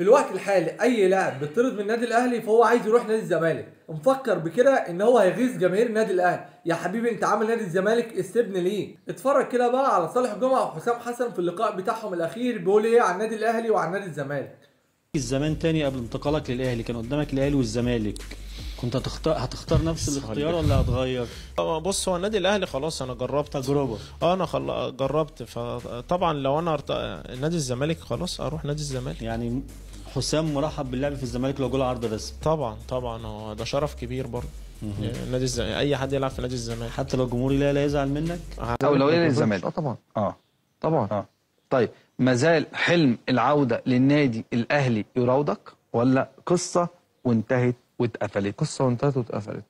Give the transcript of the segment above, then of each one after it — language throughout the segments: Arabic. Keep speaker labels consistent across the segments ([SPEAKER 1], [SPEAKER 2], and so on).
[SPEAKER 1] في الوقت الحالي اي لاعب بيطرد من النادي الاهلي فهو عايز يروح نادي الزمالك، مفكر بكده ان هو هيغيظ جماهير النادي الاهلي. يا حبيبي انت عامل نادي الزمالك استبن ليه؟ اتفرج كده بقى على صالح جمعه وحسام حسن في اللقاء بتاعهم الاخير بيقول ايه عن النادي الاهلي وعن نادي الزمالك.
[SPEAKER 2] الزمان تاني قبل انتقالك للاهلي كان قدامك الاهلي والزمالك، كنت هتختار نفس الاختيار ولا هتغير؟
[SPEAKER 3] بص، هو النادي الاهلي خلاص انا جربت
[SPEAKER 2] تجربه.
[SPEAKER 3] انا جربت، فطبعا لو انا نادي الزمالك خلاص اروح نادي الزمالك.
[SPEAKER 2] يعني حسام مرحب باللعب في الزمالك لو جه عرض رسمي؟
[SPEAKER 3] طبعا هو ده شرف كبير برضه. نادي الزمالك، اي حد يلعب في نادي الزمالك
[SPEAKER 2] حتى لو الجمهور لا يزعل منك.
[SPEAKER 4] اولويه للزمالك.
[SPEAKER 5] طبعا.
[SPEAKER 4] طبعا. طيب، مازال حلم العوده للنادي الاهلي يراودك ولا قصه وانتهت واتقفلت؟
[SPEAKER 5] قصه وانتهت واتقفلت.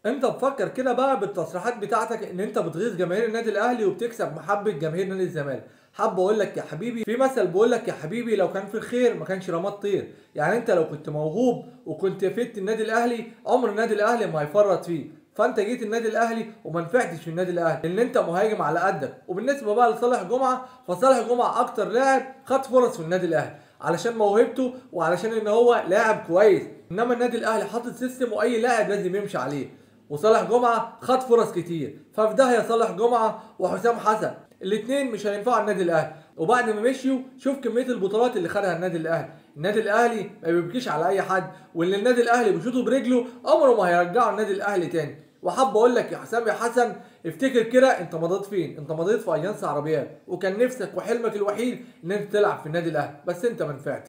[SPEAKER 1] انت بفكر كده بقى بالتصريحات بتاعتك ان انت بتغيظ جماهير النادي الاهلي وبتكسب محبه جماهير نادي الزمالك. حابب اقول لك يا حبيبي، في مثل بيقول لك يا حبيبي لو كان في الخير ما كانش رماد طير. يعني انت لو كنت موهوب وكنت فدت النادي الاهلي عمر النادي الاهلي ما هيفرط فيه. فانت جيت النادي الاهلي وما نفعتش في النادي الاهلي لان انت مهاجم على قدك. وبالنسبه بقى لصالح جمعه، فصالح جمعه اكتر لاعب خد فرص في النادي الاهلي علشان موهبته وعلشان ان هو لاعب كويس، انما النادي الاهلي حاطط سيستم واي لاعب لازم يمشي عليه. وصالح جمعه خد فرص كتير، ففي داهيه صالح جمعه وحسام حسن، الاثنين مش هينفعوا النادي الاهلي. وبعد ما مشيوا شوف كميه البطولات اللي خدها النادي الاهلي. النادي الاهلي ما بيبكيش على اي حد، واللي النادي الاهلي بيشوطه برجله عمره ما هيرجعه النادي الاهلي تاني. وحاب اقول لك يا حسام يا حسن، افتكر كده انت مضيت فين؟ انت مضيت في اجنس عربيات، وكان نفسك وحلمك الوحيد ان انت تلعب في النادي الاهلي، بس انت ما نفعتش.